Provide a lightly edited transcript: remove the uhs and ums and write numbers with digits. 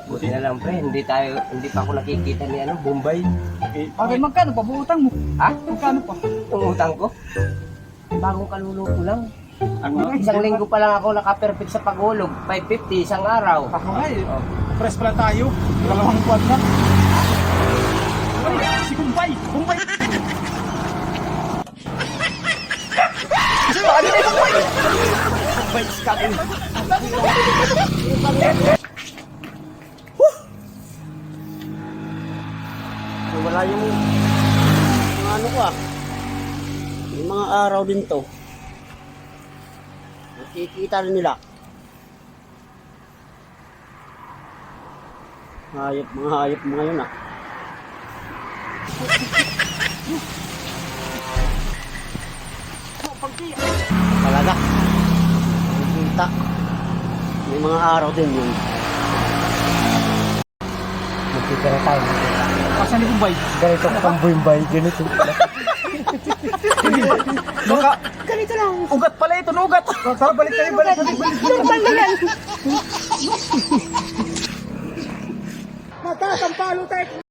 Buti na lang pre, hindi pa ako nakikita ni Bombay. Okay, magkano pa buutang mo? Ha? Magkano pa? Yung utang ko? Bagong kaluluto lang. Ano? Isang linggo pa lang ako naka-perfect sa paghulog. 550 isang araw. Ako nga eh. Press pala tayo. Dalawang buwan na. Ay, si Kumpay! Kumpay! Sino? Ano na yung Kumpay? Kumpay, skagin. Wala yung mga ano ko yung mga araw din to. Nakikita rin nila. Mga hayop mga yun Talaga. Nakikita. May mga araw din yun. Magkita na tayo. Asan ni Kumpay? Ganito kang Bombay, ganito. Baka, ganito lang. Ugat pala ito, ugat. Tara, balik tayo, balik. Matatampalo tayo.